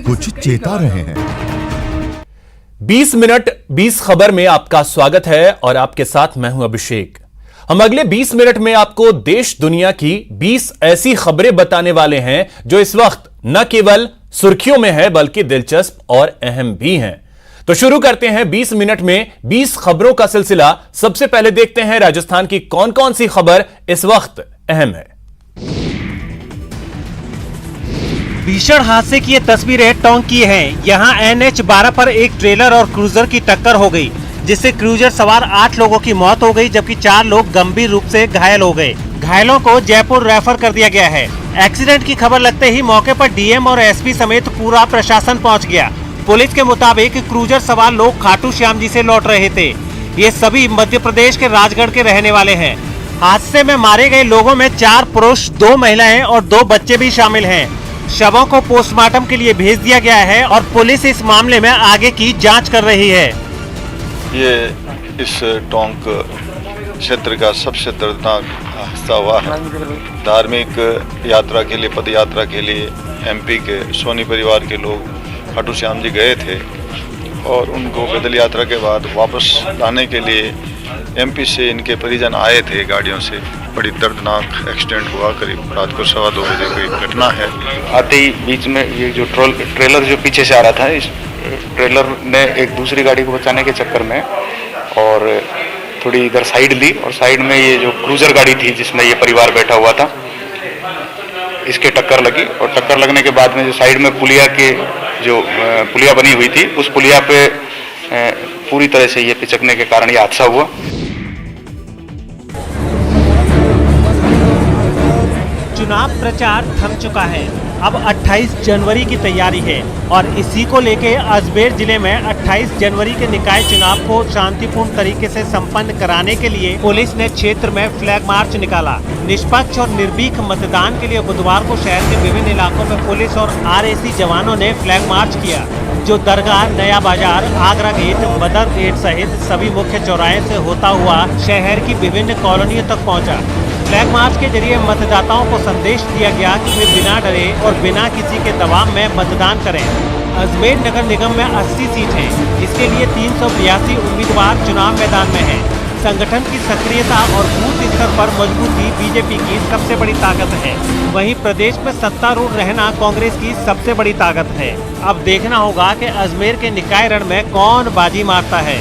कुछ चेता रहे हैं। 20 मिनट 20 खबर में आपका स्वागत है और आपके साथ मैं हूं अभिषेक। हम अगले 20 मिनट में आपको देश दुनिया की 20 ऐसी खबरें बताने वाले हैं जो इस वक्त न केवल सुर्खियों में है बल्कि दिलचस्प और अहम भी हैं। तो शुरू करते हैं 20 मिनट में 20 खबरों का सिलसिला। सबसे पहले देखते हैं राजस्थान की कौन कौन सी खबर इस वक्त अहम है। भीषण हादसे की ये तस्वीरें टोंक की हैं। यहां NH 12 पर एक ट्रेलर और क्रूजर की टक्कर हो गई, जिससे क्रूजर सवार 8 लोगों की मौत हो गई, जबकि 4 लोग गंभीर रूप से घायल हो गए। घायलों को जयपुर रेफर कर दिया गया है। एक्सीडेंट की खबर लगते ही मौके पर DM और SP समेत पूरा प्रशासन पहुंच गया। पुलिस के मुताबिक क्रूजर सवार लोग खाटू श्याम जी से लौट रहे थे। ये सभी मध्य प्रदेश के राजगढ़ के रहने वाले हैं। हादसे में मारे गए लोगों में 4 पुरुष, 2 महिलाएं और 2 बच्चे भी शामिल हैं। शवों को पोस्टमार्टम के लिए भेज दिया गया है और पुलिस इस मामले में आगे की जांच कर रही है। ये इस टोंक क्षेत्र का सबसे दर्दनाक हादसा हुआ है। धार्मिक यात्रा के लिए, पद यात्रा के लिए MP के सोनी परिवार के लोग खाटू श्याम जी गए थे और उनको पैदल यात्रा के बाद वापस लाने के लिए MP से इनके परिजन आए थे गाड़ियों से। बड़ी दर्दनाक एक्सीडेंट हुआ। करीब रात को 2:15 बजे की घटना है। आते ही बीच में ये जो ट्रेलर जो पीछे से आ रहा था, इस ट्रेलर ने एक दूसरी गाड़ी को बचाने के चक्कर में और थोड़ी इधर साइड ली और साइड में ये जो क्रूजर गाड़ी थी जिसमें ये परिवार बैठा हुआ था, इसके टक्कर लगी और टक्कर लगने के बाद में जो साइड में पुलिया बनी हुई थी, उस पुलिया पे पूरी तरह से ये पिचकने के कारण ये हादसा हुआ। चुनाव प्रचार थम चुका है। अब 28 जनवरी की तैयारी है और इसी को लेके अजमेर जिले में 28 जनवरी के निकाय चुनाव को शांतिपूर्ण तरीके से संपन्न कराने के लिए पुलिस ने क्षेत्र में फ्लैग मार्च निकाला। निष्पक्ष और निर्भीक मतदान के लिए बुधवार को शहर के विभिन्न इलाकों में पुलिस और RAC जवानों ने फ्लैग मार्च किया, जो दरगाह, नया बाजार, आगरा गेट, बदर गेट सहित सभी मुख्य चौराहे से होता हुआ शहर की विभिन्न कॉलोनियों तक पहुँचा। फ्लैग मार्च के जरिए मतदाताओं को संदेश दिया गया कि वे बिना डरे और बिना किसी के दबाव में मतदान करें। अजमेर नगर निगम में 80 सीट हैं। इसके लिए 382 उम्मीदवार चुनाव मैदान में हैं। संगठन की सक्रियता और बूथ स्तर पर मजबूती बीजेपी की सबसे बड़ी ताकत है। वहीं प्रदेश में सत्तारूढ़ रहना कांग्रेस की सबसे बड़ी ताकत है। अब देखना होगा कि अजमेर के निकाय रण में कौन बाजी मारता है।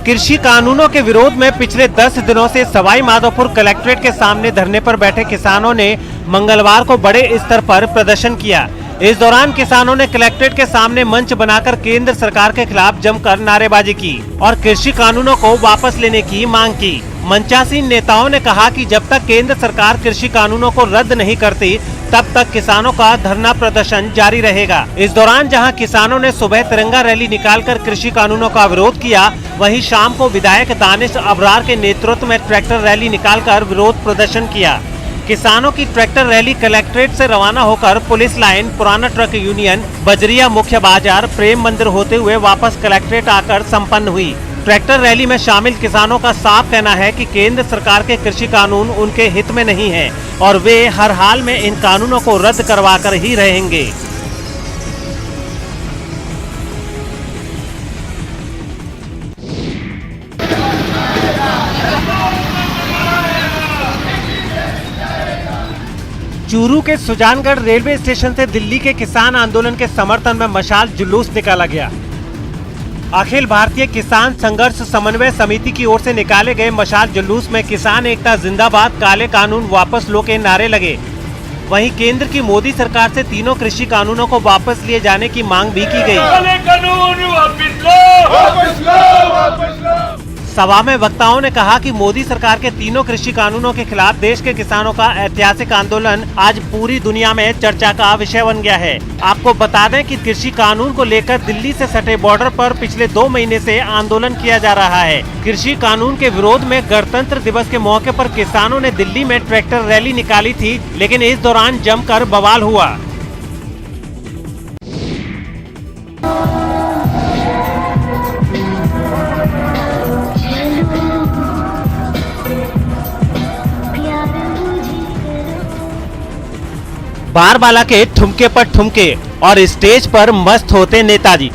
कृषि कानूनों के विरोध में पिछले 10 दिनों से सवाई माधोपुर कलेक्ट्रेट के सामने धरने पर बैठे किसानों ने मंगलवार को बड़े स्तर पर प्रदर्शन किया। इस दौरान किसानों ने कलेक्ट्रेट के सामने मंच बनाकर केंद्र सरकार के खिलाफ जमकर नारेबाजी की और कृषि कानूनों को वापस लेने की मांग की। मंचासीन नेताओं ने कहा कि जब तक केंद्र सरकार कृषि कानूनों को रद्द नहीं करती, तब तक किसानों का धरना प्रदर्शन जारी रहेगा। इस दौरान जहां किसानों ने सुबह तिरंगा रैली निकालकर कृषि कानूनों का विरोध किया, वहीं शाम को विधायक दानिश अबरार के नेतृत्व में ट्रैक्टर रैली निकालकर विरोध प्रदर्शन किया। किसानों की ट्रैक्टर रैली कलेक्ट्रेट से रवाना होकर पुलिस लाइन, पुराना ट्रक यूनियन, बजरिया मुख्य बाजार, प्रेम मंदिर होते हुए वापस कलेक्ट्रेट आकर संपन्न हुई। ट्रैक्टर रैली में शामिल किसानों का साफ कहना है कि केंद्र सरकार के कृषि कानून उनके हित में नहीं है और वे हर हाल में इन कानूनों को रद्द करवाकर ही रहेंगे। चूरू के सुजानगढ़ रेलवे स्टेशन से दिल्ली के किसान आंदोलन के समर्थन में मशाल जुलूस निकाला गया। अखिल भारतीय किसान संघर्ष समन्वय समिति की ओर से निकाले गए मशाल जुलूस में किसान एकता जिंदाबाद, काले कानून वापस लो के नारे लगे। वहीं केंद्र की मोदी सरकार से तीनों कृषि कानूनों को वापस लिए जाने की मांग भी की गई। काले कानून वापस लो, वापस लो, वापस लो। सभा में वक्ताओं ने कहा कि मोदी सरकार के तीनों कृषि कानूनों के खिलाफ देश के किसानों का ऐतिहासिक आंदोलन आज पूरी दुनिया में चर्चा का विषय बन गया है। आपको बता दें कि कृषि कानून को लेकर दिल्ली से सटे बॉर्डर पर पिछले 2 महीने से आंदोलन किया जा रहा है। कृषि कानून के विरोध में गणतंत्र दिवस के मौके पर किसानों ने दिल्ली में ट्रैक्टर रैली निकाली थी, लेकिन इस दौरान जमकर बवाल हुआ। बारबाला के ठुमके पर ठुमके और स्टेज पर मस्त होते नेताजी।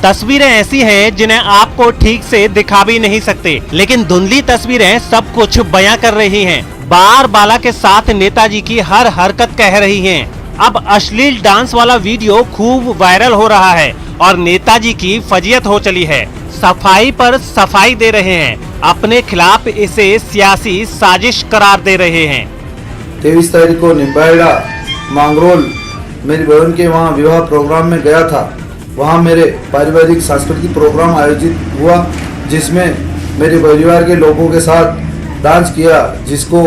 तस्वीरें ऐसी हैं जिन्हें आपको ठीक से दिखा भी नहीं सकते, लेकिन धुंधली तस्वीरें सब कुछ बयां कर रही हैं। बारबाला के साथ नेताजी की हर हरकत कह रही हैं। अब अश्लील डांस वाला वीडियो खूब वायरल हो रहा है और नेताजी की फजीयत हो चली है। सफाई पर सफाई दे रहे हैं, अपने खिलाफ इसे सियासी साजिश करार दे रहे हैं। 23 तारीख को निम्बाहेड़ा मांगरोल मेरी बहन के वहाँ विवाह प्रोग्राम में गया था। वहाँ मेरे पारिवारिक सांस्कृतिक प्रोग्राम आयोजित हुआ, जिसमें मेरे परिवार के लोगों के साथ डांस किया, जिसको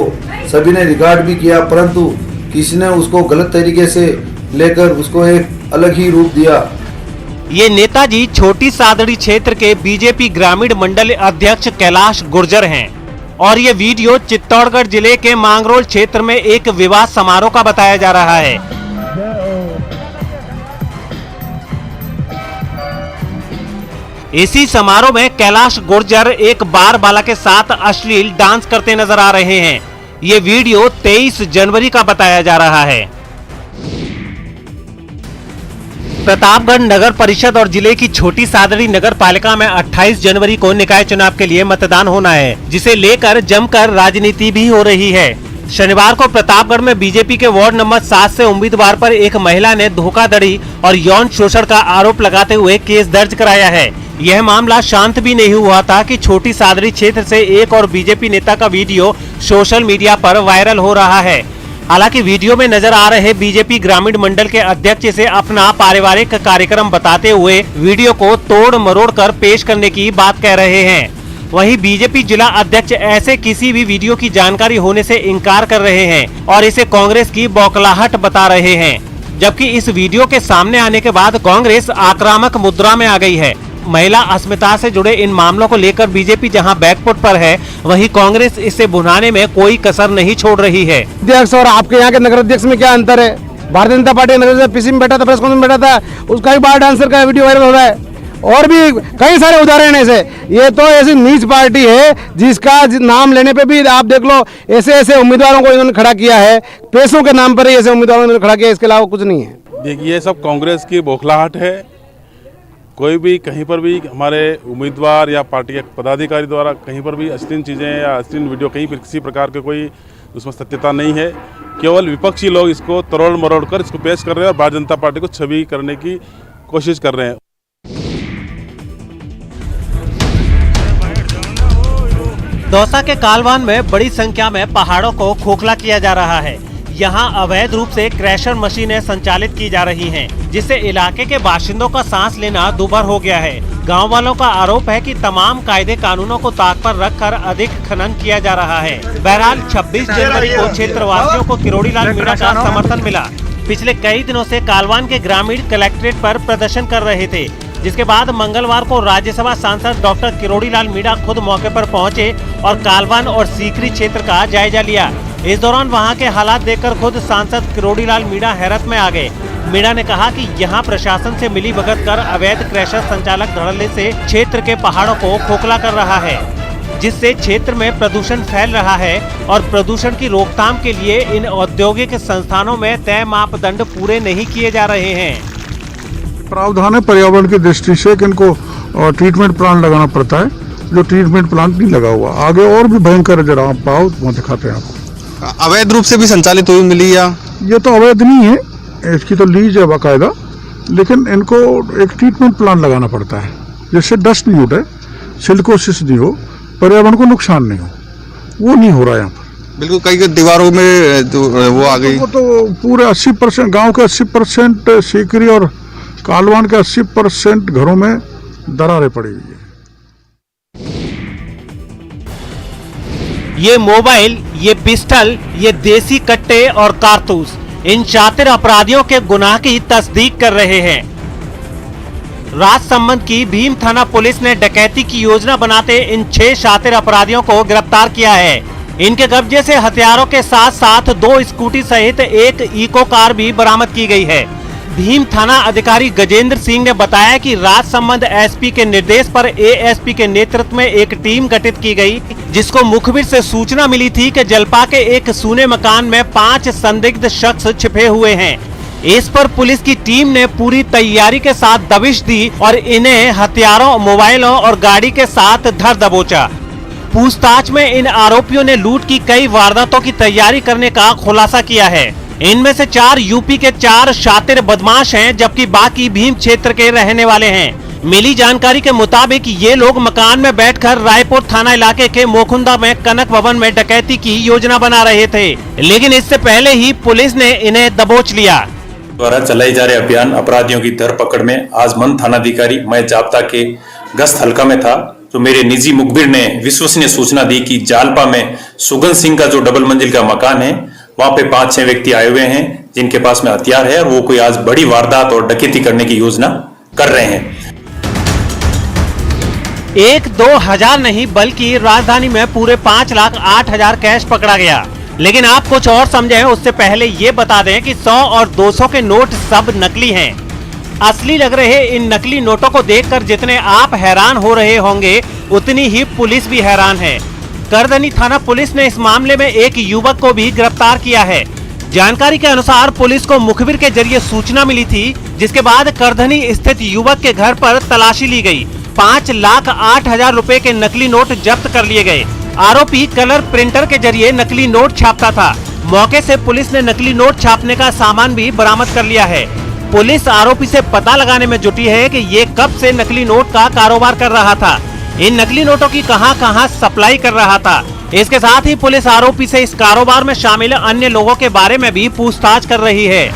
सभी ने रिकॉर्ड भी किया, परंतु किसी ने उसको गलत तरीके से लेकर उसको एक अलग ही रूप दिया। ये नेताजी छोटी सादड़ी क्षेत्र के बीजेपी ग्रामीण मंडल अध्यक्ष कैलाश गुर्जर हैं और ये वीडियो चित्तौड़गढ़ जिले के मांगरोल क्षेत्र में एक विवाह समारोह का बताया जा रहा है। इसी समारोह में कैलाश गुर्जर एक बारबाला के साथ अश्लील डांस करते नजर आ रहे हैं। ये वीडियो 23 जनवरी का बताया जा रहा है। प्रतापगढ़ नगर परिषद और जिले की छोटी सादड़ी नगर पालिका में 28 जनवरी को निकाय चुनाव के लिए मतदान होना है, जिसे लेकर जमकर राजनीति भी हो रही है। शनिवार को प्रतापगढ़ में बीजेपी के वार्ड नंबर 7 से उम्मीदवार पर एक महिला ने धोखाधड़ी और यौन शोषण का आरोप लगाते हुए केस दर्ज कराया है। यह मामला शांत भी नहीं हुआ था कि छोटी सादड़ी क्षेत्र से एक और बीजेपी नेता का वीडियो सोशल मीडिया पर वायरल हो रहा है। हालांकि वीडियो में नजर आ रहे बीजेपी ग्रामीण मंडल के अध्यक्ष इसे अपना पारिवारिक कार्यक्रम बताते हुए वीडियो को तोड़ मरोड़ कर पेश करने की बात कह रहे हैं। वहीं बीजेपी जिला अध्यक्ष ऐसे किसी भी वीडियो की जानकारी होने से इनकार कर रहे हैं और इसे कांग्रेस की बौखलाहट बता रहे हैं। जबकि इस वीडियो के सामने आने के बाद कांग्रेस आक्रामक मुद्रा में आ गई है। महिला अस्मिता से जुड़े इन मामलों को लेकर बीजेपी जहां बैकफुट पर है, वहीं कांग्रेस इसे भुनाने में कोई कसर नहीं छोड़ रही है। अध्यक्ष और आपके यहाँ के नगर अध्यक्ष में क्या अंतर है? भारतीय जनता पार्टी नगर पीसी में बैठा था, प्रेस कॉन्फ्रेंस में बैठा था, उसका ही बार डांसर का वीडियो वायरल हो रहा है और भी कई सारे उदाहरण ऐसे। ये तो ऐसी नीच पार्टी है जिसका नाम लेने पे भी आप देख लो, ऐसे ऐसे उम्मीदवारों को इन्होंने खड़ा किया है, पैसों के नाम पर ही ऐसे उम्मीदवारों ने खड़ा किया, इसके अलावा कुछ नहीं है। देखिए, ये सब कांग्रेस की बौखलाहट है। कोई भी कहीं पर भी हमारे उम्मीदवार या पार्टी के पदाधिकारी द्वारा कहीं पर भी अश्लील चीज़ें या अश्लील वीडियो कहीं किसी प्रकार के कोई उसमें सत्यता नहीं है। केवल विपक्षी लोग इसको तरोड़ मरोड़ कर इसको पेश कर रहे हैं और भारतीय जनता पार्टी को छवि करने की कोशिश कर रहे हैं। दौसा के कालवान में बड़ी संख्या में पहाड़ों को खोखला किया जा रहा है। यहाँ अवैध रूप से क्रैशर मशीनें संचालित की जा रही हैं, जिससे इलाके के बाशिंदों का सांस लेना दूभर हो गया है। गांव वालों का आरोप है कि तमाम कायदे कानूनों को ताक पर रखकर अधिक खनन किया जा रहा है। बहरहाल 26 जनवरी को क्षेत्रवासियों को किरोड़ीलाल मीणा का समर्थन मिला। पिछले कई दिनों से कालवान के ग्रामीण कलेक्ट्रेट पर प्रदर्शन कर रहे थे, जिसके बाद मंगलवार को राज्यसभा सांसद डॉक्टर किरोड़ीलाल मीणा खुद मौके पर पहुंचे और कालवान और सीकरी क्षेत्र का जायजा लिया। इस दौरान वहां के हालात देखकर खुद सांसद किरोड़ीलाल मीणा हैरत में आ गए। मीणा ने कहा कि यहां प्रशासन से मिली भगत कर अवैध क्रैशर संचालक धड़ल्ले से क्षेत्र के पहाड़ों को खोखला कर रहा है, जिससे क्षेत्र में प्रदूषण फैल रहा है और प्रदूषण की रोकथाम के लिए इन औद्योगिक संस्थानों में तय मापदंड पूरे नहीं किए जा रहे हैं। प्रावधान है पर्यावरण की दृष्टि से कि इनको ट्रीटमेंट प्लांट लगाना पड़ता है, जो ट्रीटमेंट प्लांट नहीं लगा हुआ। आगे और भी भयंकर जरा आप पाओ वहाँ दिखाते हैं आपको। अवैध रूप से भी संचालित हुई मिली या ये तो अवैध नहीं है, इसकी तो लीज है बाकायदा, लेकिन इनको एक ट्रीटमेंट प्लांट लगाना पड़ता है जिससे डस्ट नहीं उठे, सिलिकोसिस नहीं हो, पर्यावरण को नुकसान नहीं हो। वो नहीं हो रहा है यहाँ पर। बिल्कुल कई दीवारों में जो वो आ गई, वो तो पूरे 80% गाँव के 80% सीकरी और कालवान के 80% घरों में दरारें पड़ी हुई है। ये मोबाइल, ये पिस्टल, ये देसी कट्टे और कारतूस इन शातिर अपराधियों के गुनाह की तस्दीक कर रहे हैं। राजसमंद की भीम थाना पुलिस ने डकैती की योजना बनाते इन 6 शातिर अपराधियों को गिरफ्तार किया है। इनके कब्जे से हथियारों के साथ साथ 2 स्कूटी सहित एक इको कार भी बरामद की गई है। भीम थाना अधिकारी गजेंद्र सिंह ने बताया कि राजसमंद एसपी के निर्देश पर एएसपी के नेतृत्व में एक टीम गठित की गई, जिसको मुखबिर से सूचना मिली थी कि जलपा के एक सूने मकान में 5 संदिग्ध शख्स छिपे हुए हैं। इस पर पुलिस की टीम ने पूरी तैयारी के साथ दबिश दी और इन्हें हथियारों, मोबाइलों और गाड़ी के साथ धर दबोचा। पूछताछ में इन आरोपियों ने लूट की कई वारदातों की तैयारी करने का खुलासा किया है। इनमें से 4 यूपी के 4 शातिर बदमाश हैं, जबकि बाकी भीम क्षेत्र के रहने वाले हैं। मिली जानकारी के मुताबिक ये लोग मकान में बैठकर रायपुर थाना इलाके के मोकुंदा में कनक भवन में डकैती की योजना बना रहे थे, लेकिन इससे पहले ही पुलिस ने इन्हें दबोच लिया। द्वारा चलाए जा रहे अभियान अपराधियों की धरपकड़ में आज मंद थानाधिकारी मैं जाप्ता के गश्त हल्का में था, तो मेरे निजी मुखबिर ने विश्वसनीय सूचना दी कि जालपा में सुगंध सिंह का जो डबल मंजिल का मकान है, वहां पे 5-6 व्यक्ति आए हुए हैं जिनके पास में हथियार है और वो कोई आज बड़ी वारदात और डकैती करने की योजना कर रहे हैं। 1-2 हजार नहीं बल्कि राजधानी में पूरे 5,08,000 कैश पकड़ा गया। लेकिन आप कुछ और समझे, उससे पहले ये बता दें कि 100 और 200 के नोट सब नकली हैं। असली लग रहे इन नकली नोटों को देखकर जितने आप हैरान हो रहे होंगे, उतनी ही पुलिस भी हैरान है। करधनी थाना पुलिस ने इस मामले में एक युवक को भी गिरफ्तार किया है। जानकारी के अनुसार पुलिस को मुखबिर के जरिए सूचना मिली थी, जिसके बाद करधनी स्थित युवक के घर पर तलाशी ली गई। 5,08,000 रुपए के नकली नोट जब्त कर लिए गए। आरोपी कलर प्रिंटर के जरिए नकली नोट छापता था। मौके से पुलिस ने नकली नोट छापने का सामान भी बरामद कर लिया है। पुलिस आरोपी से पता लगाने में जुटी है कि ये कब से नकली नोट का कारोबार कर रहा था, इन नकली नोटों की कहां-कहां सप्लाई कर रहा था। इसके साथ ही पुलिस आरोपी से इस कारोबार में शामिल अन्य लोगों के बारे में भी पूछताछ कर रही है।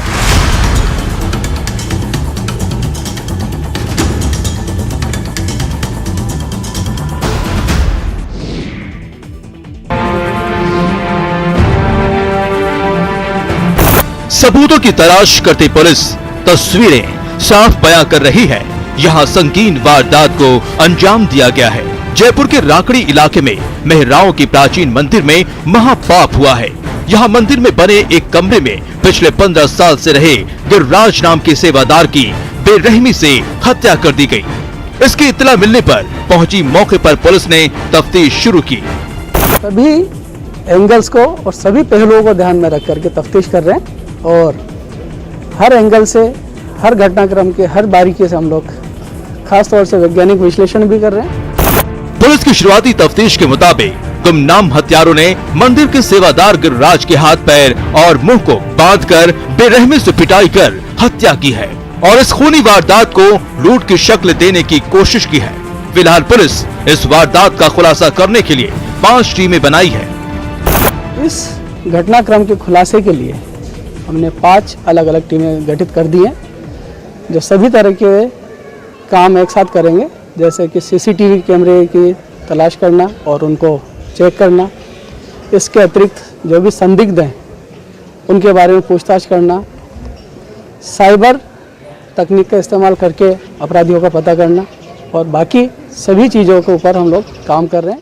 सबूतों की तलाश करती पुलिस तस्वीरें साफ बयां कर रही है। यहाँ संगीन वारदात को अंजाम दिया गया है। जयपुर के राकड़ी इलाके में मेहराओं की प्राचीन मंदिर में महापाप हुआ है। यहाँ मंदिर में बने एक कमरे में पिछले 15 साल से रहे गिरिराज नाम के सेवादार की बेरहमी से हत्या कर दी गई। इसकी इत्तला मिलने पर पहुंची मौके पर पुलिस ने तफ्तीश शुरू की। सभी एंगल्स को और सभी पहलुओं को ध्यान में रख करके तफ्तीश कर रहे हैं और हर एंगल से, हर घटनाक्रम के हर बारीकी से हम लोग खास तौर से वैज्ञानिक विश्लेषण भी कर रहे हैं। पुलिस की शुरुआती तफ्तीश के मुताबिक गुमनाम हत्यारों ने मंदिर के सेवादार गिरिराज के हाथ, पैर और मुंह को बांधकर बेरहमी से पिटाई कर हत्या की है और इस खूनी वारदात को लूट की शक्ल देने की कोशिश की है। फिलहाल पुलिस इस वारदात का खुलासा करने के लिए 5 टीमें बनाई है। इस घटनाक्रम के खुलासे के लिए हमने 5 अलग अलग टीमें गठित कर दी हैं, जो सभी तरह के काम एक साथ करेंगे, जैसे कि सीसीटीवी कैमरे की तलाश करना और उनको चेक करना। इसके अतिरिक्त जो भी संदिग्ध हैं उनके बारे में पूछताछ करना, साइबर तकनीक का इस्तेमाल करके अपराधियों का पता करना और बाकी सभी चीज़ों के ऊपर हम लोग काम कर रहे हैं।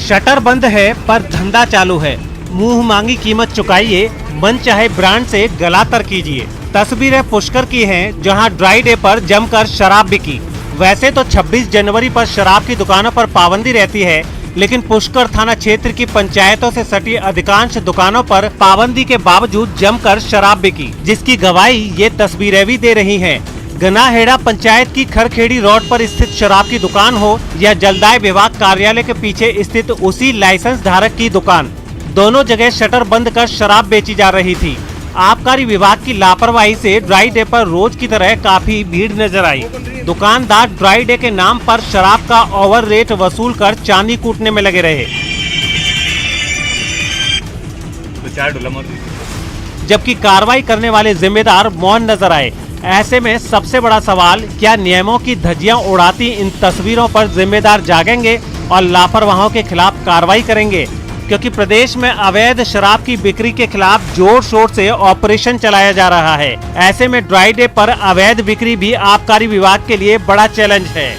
शटर बंद है पर धंधा चालू है। मुंह मांगी कीमत चुकाइए, मन चाहे ब्रांड से गला तर कीजिए। तस्वीरें पुष्कर की हैं, जहां ड्राई डे पर जमकर शराब बिकी। वैसे तो 26 जनवरी पर शराब की दुकानों पर पाबंदी रहती है, लेकिन पुष्कर थाना क्षेत्र की पंचायतों से सटी अधिकांश दुकानों पर पाबंदी के बावजूद जमकर शराब बिकी, जिसकी गवाही ये तस्वीरें भी दे रही हैं। गनाहेड़ा पंचायत की खरखेड़ी रोड पर स्थित शराब की दुकान हो या जलदाय विभाग कार्यालय के पीछे स्थित उसी लाइसेंस धारक की दुकान, दोनों जगह शटर बंद कर शराब बेची जा रही थी। आबकारी विभाग की लापरवाही से ड्राई डे पर रोज की तरह काफी भीड़ नजर आई। दुकानदार ड्राई डे के नाम पर शराब का ओवर रेट वसूल कर चांदी कूटने में लगे रहे, जबकि कार्रवाई करने वाले जिम्मेदार मौन नजर आए। ऐसे में सबसे बड़ा सवाल, क्या नियमों की धज्जियां उड़ाती इन तस्वीरों पर जिम्मेदार जागेंगे और लापरवाहों के खिलाफ कार्रवाई करेंगे? क्योंकि प्रदेश में अवैध शराब की बिक्री के खिलाफ जोर शोर से ऑपरेशन चलाया जा रहा है। ऐसे में ड्राई डे पर अवैध बिक्री भी आबकारी विभाग के लिए बड़ा चैलेंज है।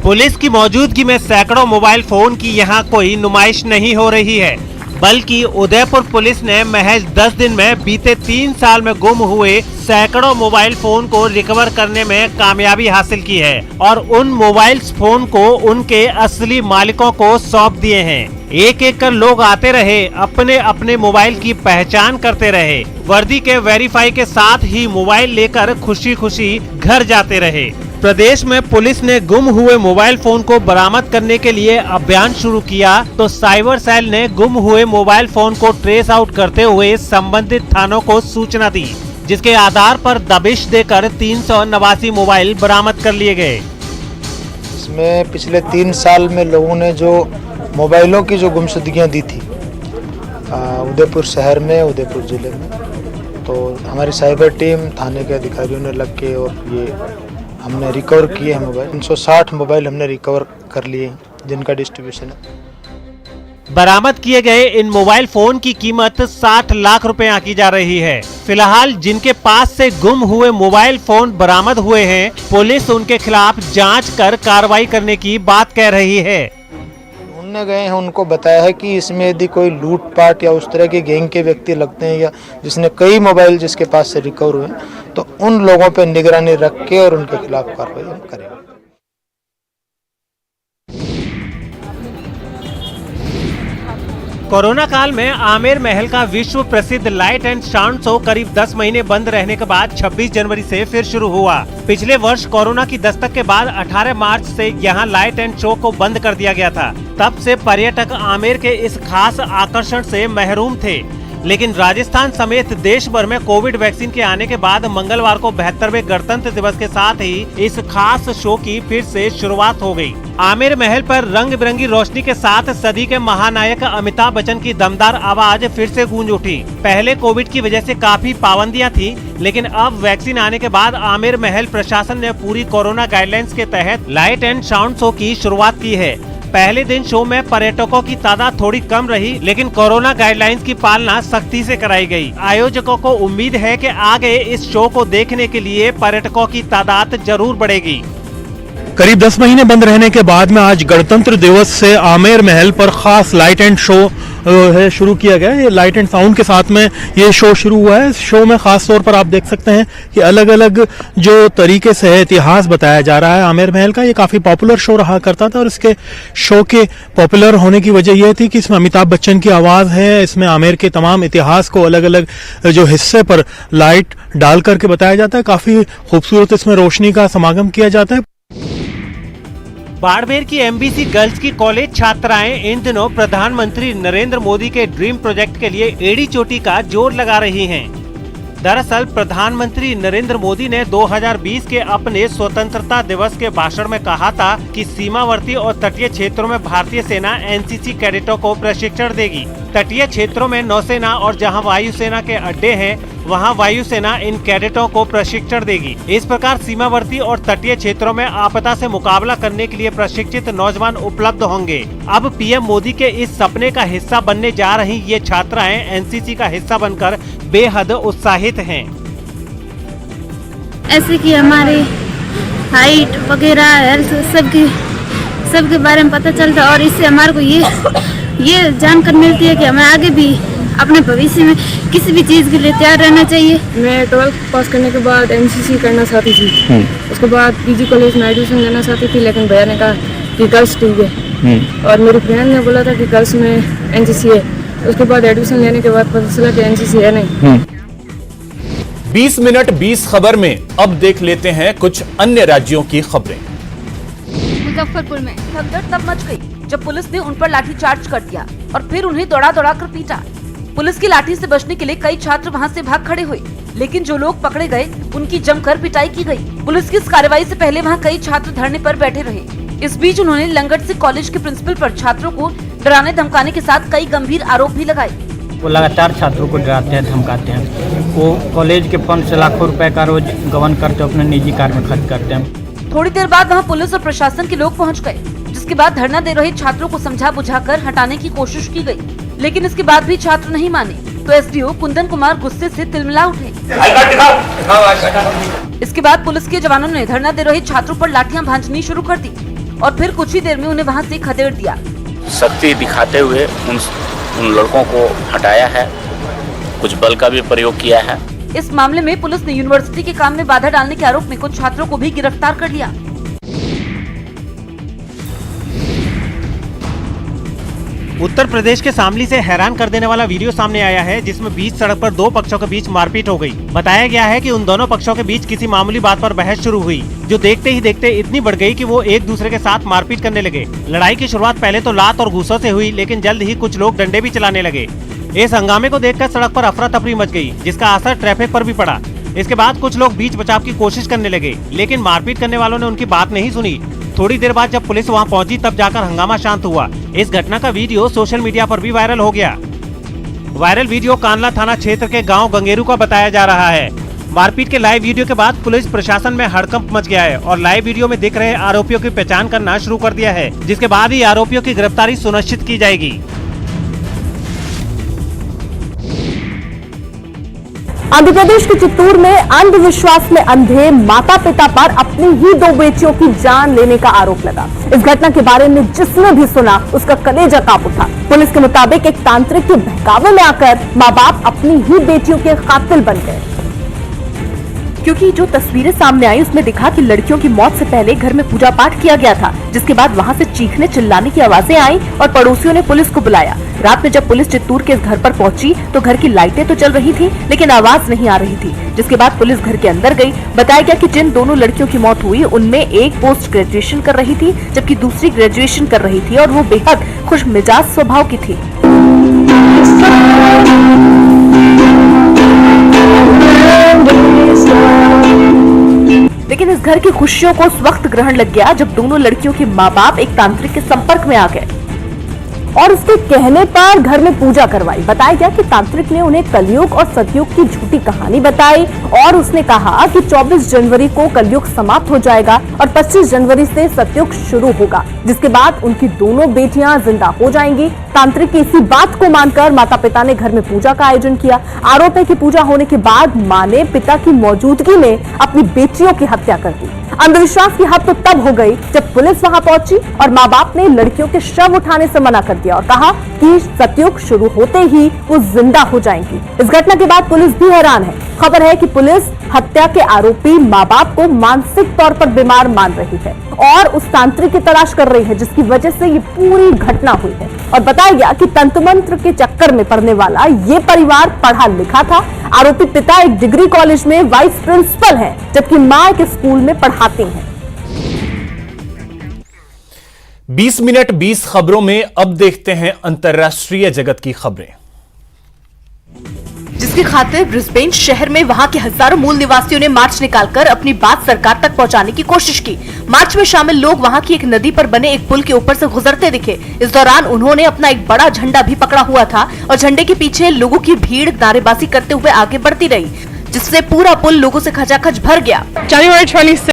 पुलिस की मौजूदगी में सैकड़ों मोबाइल फोन की यहाँ कोई नुमाइश नहीं हो रही है, बल्कि उदयपुर पुलिस ने महज 10 दिन में बीते 3 साल में गुम हुए सैकड़ों मोबाइल फोन को रिकवर करने में कामयाबी हासिल की है और उन मोबाइल फोन को उनके असली मालिकों को सौंप दिए हैं। एक एक कर लोग आते रहे, अपने अपने मोबाइल की पहचान करते रहे, वर्दी के वेरीफाई के साथ ही मोबाइल लेकर खुशी खुशी घर जाते रहे। प्रदेश में पुलिस ने गुम हुए मोबाइल फोन को बरामद करने के लिए अभियान शुरू किया तो साइबर सेल ने गुम हुए मोबाइल फोन को ट्रेस आउट करते हुए संबंधित थानों को सूचना दी, जिसके आधार पर दबिश देकर 389 मोबाइल बरामद कर लिए गए। इसमें पिछले 3 साल में लोगों ने जो मोबाइलों की जो गुमशुदगियां दी थी उदयपुर शहर में, उदयपुर जिले में, तो हमारी साइबर टीम थाने के अधिकारियों ने लग के और ये हमने रिकवर किए हैं मोबाइल। 360 मोबाइल हमने रिकवर कर लिए जिनका डिस्ट्रीब्यूशन है। बरामद किए गए इन मोबाइल फोन की कीमत 60 लाख रुपए आंकी जा रही है। फिलहाल जिनके पास से गुम हुए मोबाइल फोन बरामद हुए हैं, पुलिस उनके खिलाफ जांच कर कार्रवाई करने की बात कह रही है। ढूंढने गए हैं, उनको बताया है कि इसमें यदि कोई लूटपाट या उस तरह के गैंग के व्यक्ति लगते हैं या जिसने कई मोबाइल जिसके पास से रिकवर हुए तो उन लोगों पर निगरानी रख के और उनके खिलाफ कार्रवाई हम करेंगे। कोरोना काल में आमेर महल का विश्व प्रसिद्ध लाइट एंड साउंड शो करीब 10 महीने बंद रहने के बाद 26 जनवरी से फिर शुरू हुआ। पिछले वर्ष कोरोना की दस्तक के बाद 18 मार्च से यहां लाइट एंड शो को बंद कर दिया गया था। तब से पर्यटक आमेर के इस खास आकर्षण से महरूम थे, लेकिन राजस्थान समेत देश भर में कोविड वैक्सीन के आने के बाद मंगलवार को 72वें गणतंत्र दिवस के साथ ही इस खास शो की फिर से शुरुआत हो गई। आमेर महल पर रंग बिरंगी रोशनी के साथ सदी के महानायक अमिताभ बच्चन की दमदार आवाज फिर से गूंज उठी। पहले कोविड की वजह से काफी पाबंदियां थी, लेकिन अब वैक्सीन आने के बाद आमेर महल प्रशासन ने पूरी कोरोना गाइडलाइंस के तहत लाइट एंड साउंड शो की शुरुआत की है। पहले दिन शो में पर्यटकों की तादाद थोड़ी कम रही, लेकिन कोरोना गाइडलाइंस की पालना सख्ती से कराई गई। आयोजकों को उम्मीद है कि आगे इस शो को देखने के लिए पर्यटकों की तादाद जरूर बढ़ेगी। करीब 10 महीने बंद रहने के बाद में आज गणतंत्र दिवस से आमेर महल पर खास लाइट एंड शो है शुरू किया गया है। ये लाइट एंड साउंड के साथ में ये शो शुरू हुआ है। इस शो में खास तौर पर आप देख सकते हैं कि अलग अलग जो तरीके से इतिहास बताया जा रहा है आमेर महल का। ये काफी पॉपुलर शो रहा करता था और इसके शो के पॉपुलर होने की वजह यह थी कि इसमें अमिताभ बच्चन की आवाज है। इसमें आमेर के तमाम इतिहास को अलग अलग जो हिस्से पर लाइट डाल करके बताया जाता है। काफी खूबसूरत इसमें रोशनी का समागम किया जाता है। बाड़मेर की एमबीसी गर्ल्स की कॉलेज छात्राएं इन दिनों प्रधानमंत्री नरेंद्र मोदी के ड्रीम प्रोजेक्ट के लिए एड़ी चोटी का जोर लगा रही हैं। दरअसल प्रधानमंत्री नरेंद्र मोदी ने 2020 के अपने स्वतंत्रता दिवस के भाषण में कहा था कि सीमावर्ती और तटीय क्षेत्रों में भारतीय सेना एनसीसी कैडेटों को प्रशिक्षण देगी। तटीय क्षेत्रों में नौसेना और जहां वायुसेना के अड्डे हैं, वहां वायुसेना इन कैडेटों को प्रशिक्षण देगी। इस प्रकार सीमावर्ती और तटीय क्षेत्रों में आपदा से मुकाबला करने के लिए प्रशिक्षित नौजवान उपलब्ध होंगे। अब पीएम मोदी के इस सपने का हिस्सा बनने जा रही ये छात्राएं एनसीसी का हिस्सा बनकर बेहद उत्साहित हैं। ऐसे कि हमारी हाइट वगैरह हेल्थ सबके बारे में पता चलता है और इससे हमारे को ये जानकारी मिलती है कि हमें आगे भी अपने भविष्य में किसी भी चीज़ के लिए तैयार रहना चाहिए। मैं 12th पास करने के बाद एनसीसी करना चाहती थी। उसके बाद पीजी कॉलेज में एडमिशन लेना चाहती थी, लेकिन भैया ने कहा कि गर्ल्स ठीक है और मेरी फ्रेंड ने बोला था कि गर्ल्स में एनसीसी है। उसके बाद एडमिशन लेने के बाद पता चला कि एनसीसी है नहीं। 20 मिनट 20 खबर में अब देख लेते हैं कुछ अन्य राज्यों की खबरें। मुजफ्फरपुर में भगदड़ तब मच गई जब पुलिस ने उन पर लाठीचार्ज कर दिया और फिर उन्हें दौड़ा कर पीटा। पुलिस की लाठी से बचने के लिए कई छात्र वहां से भाग खड़े हुए, लेकिन जो लोग पकड़े गए उनकी जमकर पिटाई की गई। पुलिस की इस कार्रवाई से पहले वहां कई छात्र धरने पर बैठे रहे। इस बीच उन्होंने लंगट से कॉलेज के प्रिंसिपल पर छात्रों को डराने धमकाने के साथ कई गंभीर आरोप भी लगाए। वो लगातार छात्रों को डराते हैं, धमकाते हैं। वो कॉलेज के फंड से लाखों रुपए का रोज गबन करते, अपने निजी कार में खर्च करते हैं। थोड़ी देर बाद वहाँ पुलिस और प्रशासन के लोग पहुँच गए, जिसके बाद धरना दे रहे छात्रों को समझा बुझाकर हटाने की कोशिश की गई, लेकिन इसके बाद भी छात्र नहीं माने तो एसडीओ कुंदन कुमार गुस्से से तिलमिला उठे। इसके बाद पुलिस के जवानों ने धरना दे रहे छात्रों पर लाठियां भांजनी शुरू कर दी। और फिर कुछ ही देर में उन्हें वहां से खदेड़ दिया। सख्ती दिखाते हुए उन लड़कों को हटाया है, कुछ बल का भी प्रयोग किया है। इस मामले में पुलिस ने यूनिवर्सिटी के काम में बाधा डालने के आरोप में कुछ छात्रों को भी गिरफ्तार कर लिया। उत्तर प्रदेश के शामली से हैरान कर देने वाला वीडियो सामने आया है, जिसमें बीच सड़क पर दो पक्षों के बीच मारपीट हो गई। बताया गया है कि उन दोनों पक्षों के बीच किसी मामूली बात पर बहस शुरू हुई, जो देखते ही देखते इतनी बढ़ गई कि वो एक दूसरे के साथ मारपीट करने लगे। लड़ाई की शुरुआत पहले तो लात और घूसों से हुई, लेकिन जल्द ही कुछ लोग डंडे भी चलाने लगे। इस हंगामे को देखकर सड़क पर अफरा तफरी मच गई, जिसका असर ट्रैफिक पर भी पड़ा। इसके बाद कुछ लोग बीच बचाव की कोशिश करने लगे, लेकिन मारपीट करने वालों ने उनकी बात नहीं सुनी। थोड़ी देर बाद जब पुलिस वहां पहुंची, तब जाकर हंगामा शांत हुआ। इस घटना का वीडियो सोशल मीडिया पर भी वायरल हो गया। वायरल वीडियो कांडला थाना क्षेत्र के गांव गंगेरू का बताया जा रहा है। मारपीट के लाइव वीडियो के बाद पुलिस प्रशासन में हड़कंप मच गया है और लाइव वीडियो में दिख रहे आरोपियों की पहचान करना शुरू कर दिया है, जिसके बाद ही आरोपियों की गिरफ्तारी सुनिश्चित की जाएगी। आंध्र प्रदेश के चित्तूर में अंधविश्वास में अंधे माता पिता पर अपनी ही दो बेटियों की जान लेने का आरोप लगा। इस घटना के बारे में जिसने भी सुना उसका कलेजा कांप उठा। पुलिस के मुताबिक एक तांत्रिक के बहकावे में आकर माँ बाप अपनी ही बेटियों के कातिल बन गए, क्योंकि जो तस्वीरें सामने आई उसमें दिखा कि लड़कियों की मौत से पहले घर में पूजा पाठ किया गया था, जिसके बाद वहां से चीखने चिल्लाने की आवाजें आई और पड़ोसियों ने पुलिस को बुलाया। रात में जब पुलिस चित्तूर के इस घर पर पहुंची तो घर की लाइटें तो चल रही थी, लेकिन आवाज नहीं आ रही थी, जिसके बाद पुलिस घर के अंदर गई। बताया गया कि जिन दोनों लड़कियों की मौत हुई उनमें एक पोस्ट ग्रेजुएशन कर रही थी, जबकि दूसरी ग्रेजुएशन कर रही थी और वो बेहद खुश मिजाज स्वभाव की थी। लेकिन इस घर की खुशियों को उस वक्त ग्रहण लग गया जब दोनों लड़कियों के माँ बाप एक तांत्रिक के संपर्क में आ गए और उसके कहने पर घर में पूजा करवाई। बताया गया कि तांत्रिक ने उन्हें कलयुग और सतयुग की झूठी कहानी बताई और उसने कहा कि 24 जनवरी को कलयुग समाप्त हो जाएगा और 25 जनवरी से सतयुग शुरू होगा, जिसके बाद उनकी दोनों बेटियां जिंदा हो जाएंगी। तांत्रिक की इसी बात को मानकर माता पिता ने घर में पूजा का आयोजन किया। आरोप है कि पूजा होने के बाद मां ने पिता की मौजूदगी में अपनी बेटियों की हत्या कर दी। अंधविश्वास की हद तो तब हो गई जब पुलिस वहां पहुंची और माँ बाप ने लड़कियों के शव उठाने से मना कर दिया और कहा कि सतयुग शुरू होते ही वो जिंदा हो जाएंगी। इस घटना के बाद पुलिस भी हैरान है। खबर है कि पुलिस हत्या के आरोपी माँ बाप को मानसिक तौर पर बीमार मान रही है और उस तांत्रिक की तलाश कर रही है, जिसकी वजह से ये पूरी घटना हुई है। और बताया गया कि तंत्र मंत्र के चक्कर में पड़ने वाला ये परिवार पढ़ा लिखा था। आरोपी पिता एक डिग्री कॉलेज में वाइस प्रिंसिपल है, जबकि मां एक स्कूल में पढ़ाती हैं। 20 मिनट 20 खबरों में अब देखते हैं अंतर्राष्ट्रीय जगत की खबरें, जिसकी खातिर ब्रिस्बेन शहर में वहां के हजारों मूल निवासियों ने मार्च निकालकर अपनी बात सरकार तक पहुंचाने की कोशिश की। मार्च में शामिल लोग वहां की एक नदी पर बने एक पुल के ऊपर से गुजरते दिखे। इस दौरान उन्होंने अपना एक बड़ा झंडा भी पकड़ा हुआ था और झंडे के पीछे लोगों की भीड़ नारेबाजी करते हुए आगे बढ़ती रही, जिससे पूरा पुल लोगों से खचाखच भर गया। January 26